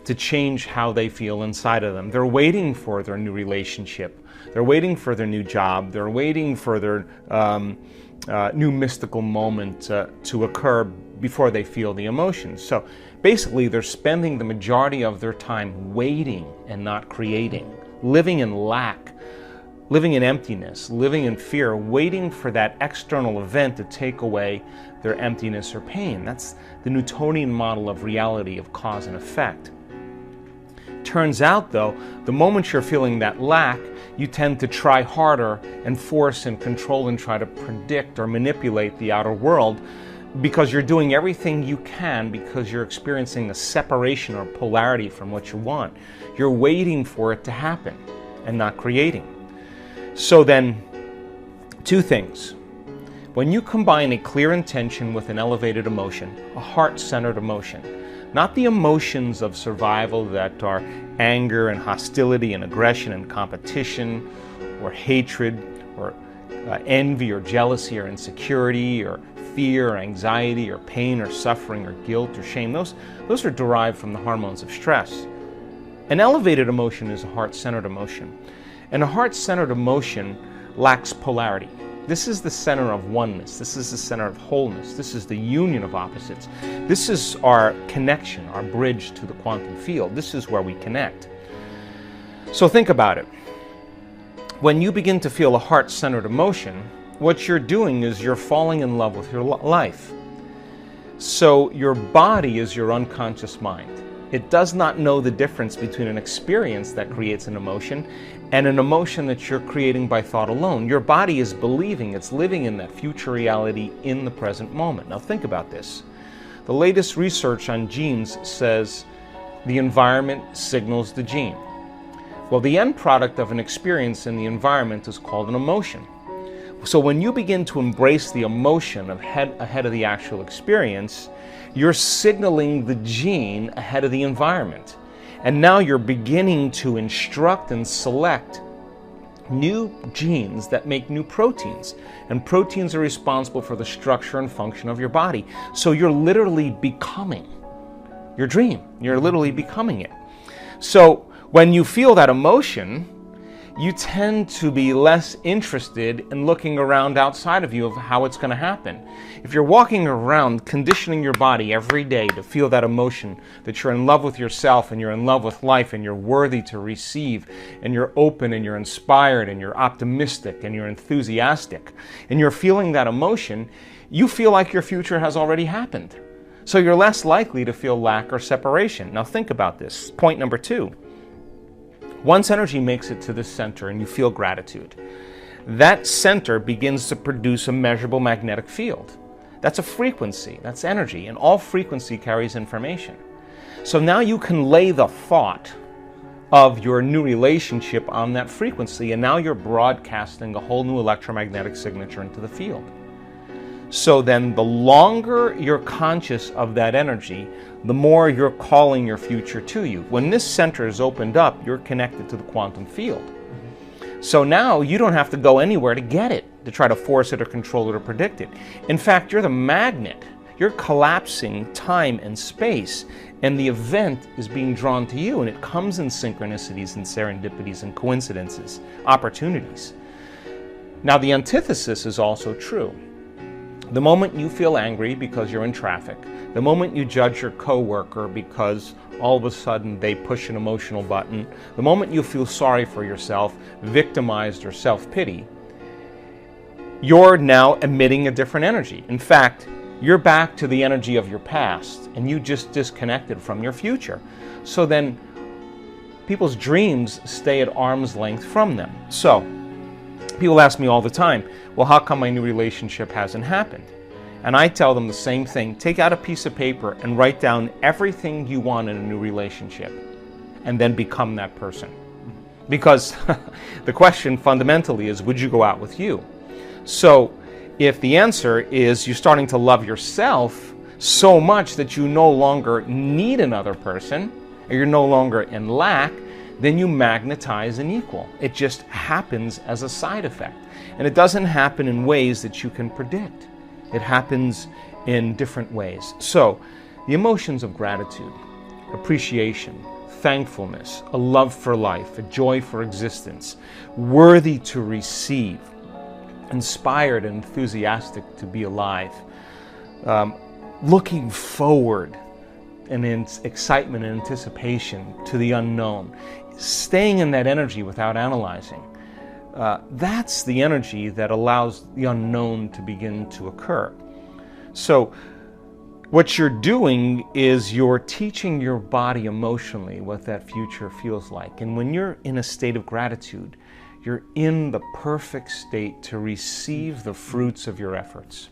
to change how they feel inside of them. They're waiting for their new relationship. They're waiting for their new job. They're waiting for their new mystical moment to occur before they feel the emotions. So basically, they're spending the majority of their time waiting and not creating, living in lack, living in emptiness, living in fear, waiting for that external event to take away their emptiness or pain. That's the Newtonian model of reality, of cause and effect. Turns out, though, the moment you're feeling that lack, you tend to try harder and force and control and try to predict or manipulate the outer world, because you're doing everything you can because you're experiencing a separation or polarity from what you want. You're waiting for it to happen and not creating. So then, two things. When you combine a clear intention with an elevated emotion, a heart-centered emotion, not the emotions of survival that are anger and hostility and aggression and competition or hatred or envy or jealousy or insecurity or fear or anxiety or pain or suffering or guilt or shame. Those are derived from the hormones of stress. An elevated emotion is a heart-centered emotion. And a heart-centered emotion lacks polarity. This is the center of oneness. This is the center of wholeness. This is the union of opposites. This is our connection, our bridge to the quantum field. This is where we connect. So think about it. When you begin to feel a heart-centered emotion, what you're doing is you're falling in love with your life. So your body is your unconscious mind. It does not know the difference between an experience that creates an emotion and an emotion that you're creating by thought alone. Your body is believing it's living in that future reality in the present moment. Now think about this. The latest research on genes says the environment signals the gene. Well, the end product of an experience in the environment is called an emotion. So when you begin to embrace the emotion ahead of the actual experience, you're signaling the gene ahead of the environment. And now you're beginning to instruct and select new genes that make new proteins. And proteins are responsible for the structure and function of your body. So you're literally becoming your dream. You're literally becoming it. So when you feel that emotion, you tend to be less interested in looking around outside of you of how it's going to happen. If you're walking around conditioning your body every day to feel that emotion, that you're in love with yourself and you're in love with life and you're worthy to receive and you're open and you're inspired and you're optimistic and you're enthusiastic and you're feeling that emotion, you feel like your future has already happened. So you're less likely to feel lack or separation. Now think about this. Point number 2. Once energy makes it to the center and you feel gratitude, that center begins to produce a measurable magnetic field. That's a frequency, that's energy, and all frequency carries information. So now you can lay the thought of your new relationship on that frequency, and now you're broadcasting a whole new electromagnetic signature into the field. So then the longer you're conscious of that energy, the more you're calling your future to you. When this center is opened up, you're connected to the quantum field. So now you don't have to go anywhere to get it, to try to force it or control it or predict it. In fact, you're the magnet. You're collapsing time and space, and the event is being drawn to you, and it comes in synchronicities and serendipities and coincidences, opportunities. Now the antithesis is also true. The moment you feel angry because you're in traffic, the moment you judge your coworker because all of a sudden they push an emotional button, the moment you feel sorry for yourself, victimized or self-pity, you're now emitting a different energy. In fact, you're back to the energy of your past and you just disconnected from your future. So then people's dreams stay at arm's length from them. So people ask me all the time, well, how come my new relationship hasn't happened? And I tell them the same thing. Take out a piece of paper and write down everything you want in a new relationship and then become that person. Because the question fundamentally is, would you go out with you? So if the answer is you're starting to love yourself so much that you no longer need another person, or you're no longer in lack, then you magnetize an equal. It just happens as a side effect. And it doesn't happen in ways that you can predict. It happens in different ways. So the emotions of gratitude, appreciation, thankfulness, a love for life, a joy for existence, worthy to receive, inspired and enthusiastic to be alive, looking forward and in excitement and anticipation to the unknown, staying in that energy without analyzing. That's the energy that allows the unknown to begin to occur. So what you're doing is you're teaching your body emotionally what that future feels like. And when you're in a state of gratitude, you're in the perfect state to receive the fruits of your efforts.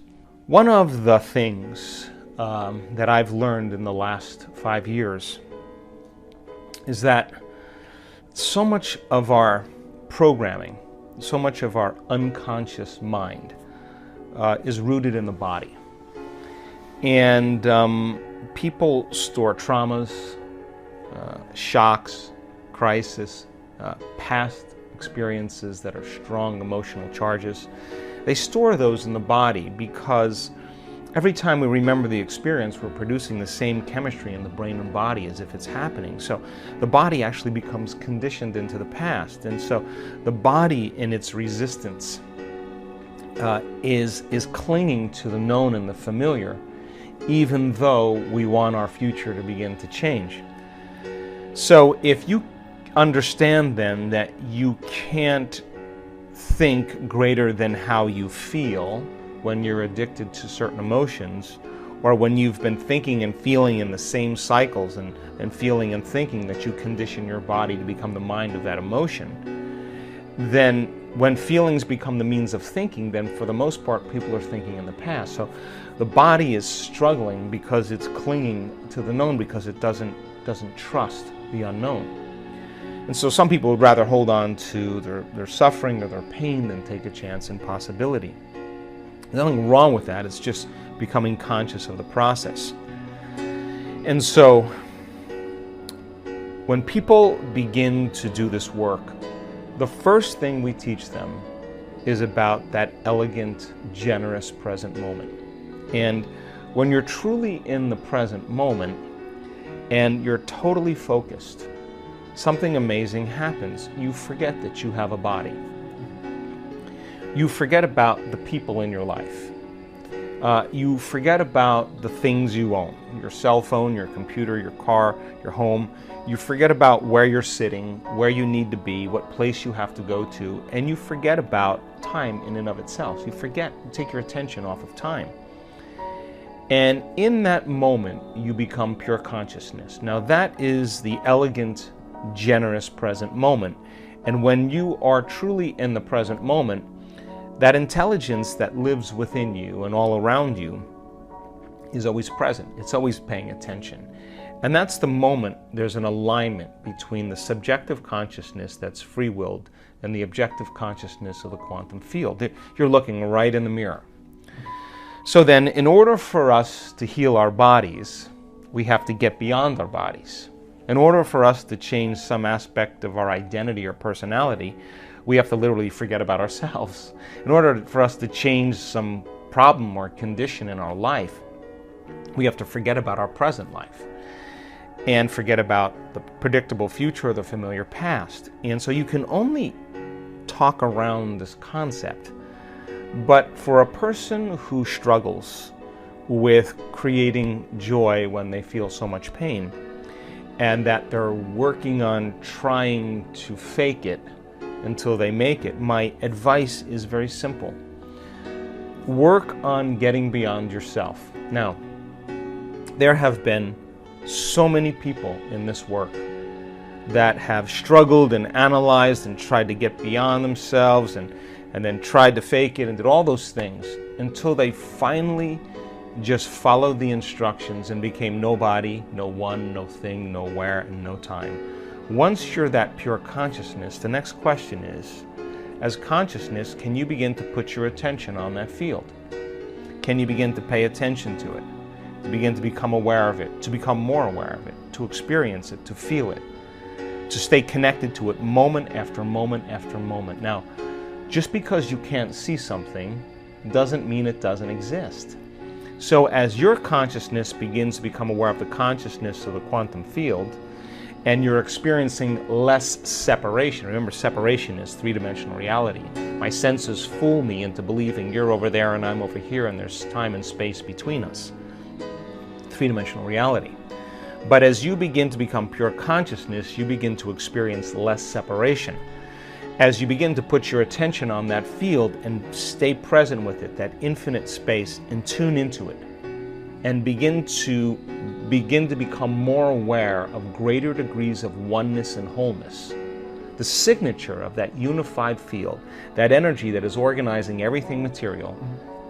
One of the things that I've learned in the last 5 years is that so much of our programming, so much of our unconscious mind is rooted in the body. And people store traumas, shocks, crisis, past experiences that are strong emotional charges. They store those in the body because every time we remember the experience, we're producing the same chemistry in the brain and body as if it's happening. So the body actually becomes conditioned into the past. And so the body in its resistance is clinging to the known and the familiar, even though we want our future to begin to change. So if you understand then that you can't think greater than how you feel when you're addicted to certain emotions, or when you've been thinking and feeling in the same cycles and feeling and thinking that you condition your body to become the mind of that emotion, then when feelings become the means of thinking, then for the most part people are thinking in the past. So the body is struggling because it's clinging to the known, because it doesn't trust the unknown. And so some people would rather hold on to their suffering or their pain than take a chance in possibility. There's nothing wrong with that. It's just becoming conscious of the process. And so when people begin to do this work, the first thing we teach them is about that elegant, generous present moment. And when you're truly in the present moment and you're totally focused, something amazing happens. You forget that you have a body. You forget about the people in your life. You forget about the things you own, your cell phone, your computer, your car, your home. You forget about where you're sitting, where you need to be, what place you have to go to, and you forget about time in and of itself. You take your attention off of time. And in that moment, you become pure consciousness. Now that is the elegant, generous present moment. And when you are truly in the present moment, that intelligence that lives within you and all around you is always present. It's always paying attention. And that's the moment there's an alignment between the subjective consciousness that's free-willed and the objective consciousness of the quantum field. You're looking right in the mirror. So then, in order for us to heal our bodies, we have to get beyond our bodies. In order for us to change some aspect of our identity or personality, we have to literally forget about ourselves. In order for us to change some problem or condition in our life, we have to forget about our present life and forget about the predictable future or the familiar past. And so you can only talk around this concept. But for a person who struggles with creating joy when they feel so much pain, and that they're working on trying to fake it until they make it, my advice is very simple. Work on getting beyond yourself. Now, there have been so many people in this work that have struggled and analyzed and tried to get beyond themselves and then tried to fake it and did all those things until they finally just followed the instructions and became nobody, no one, no thing, nowhere, and no time. Once you're that pure consciousness, the next question is, as consciousness, can you begin to put your attention on that field? Can you begin to pay attention to it? To begin to become aware of it, to become more aware of it, to experience it, to feel it, to stay connected to it moment after moment after moment. Now, just because you can't see something doesn't mean it doesn't exist. So as your consciousness begins to become aware of the consciousness of the quantum field, and you're experiencing less separation. Remember, separation is three-dimensional reality. My senses fool me into believing you're over there and I'm over here and there's time and space between us. Three-dimensional reality. But as you begin to become pure consciousness, you begin to experience less separation. As you begin to put your attention on that field and stay present with it, that infinite space, and tune into it, and begin to become more aware of greater degrees of oneness and wholeness. The signature of that unified field, that energy that is organizing everything material,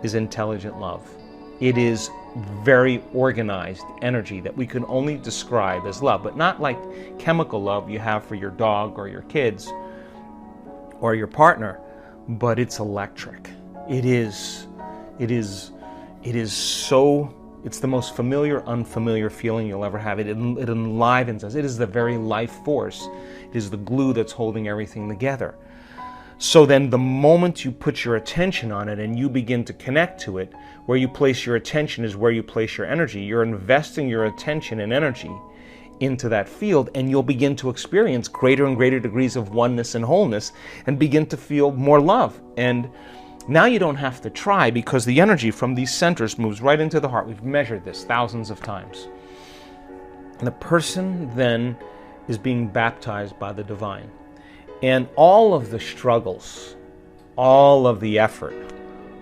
is intelligent love. It is very organized energy that we can only describe as love, but not like chemical love you have for your dog or your kids or your partner, but it's electric. It's the most familiar, unfamiliar feeling you'll ever have. It enlivens us. It is the very life force. It is the glue that's holding everything together. So then the moment you put your attention on it and you begin to connect to it, where you place your attention is where you place your energy. You're investing your attention and energy into that field, and you'll begin to experience greater and greater degrees of oneness and wholeness and begin to feel more love. And now you don't have to try, because the energy from these centers moves right into the heart. We've measured this thousands of times. And the person then is being baptized by the divine. And all of the struggles, all of the effort,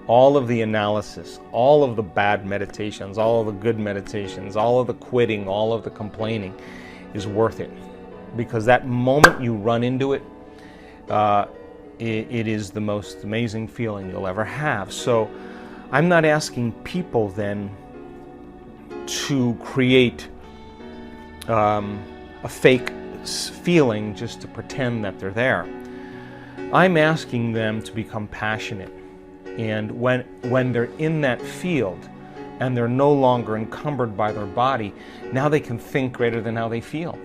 all of the analysis, all of the bad meditations, all of the good meditations, all of the quitting, all of the complaining is worth it. Because that moment you run into it, it is the most amazing feeling you'll ever have. So I'm not asking people then to create a fake feeling just to pretend that they're there. I'm asking them to become passionate. And when they're in that field and they're no longer encumbered by their body, now they can think greater than how they feel.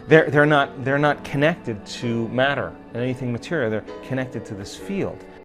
They're not connected to matter and anything material. They're connected to this field.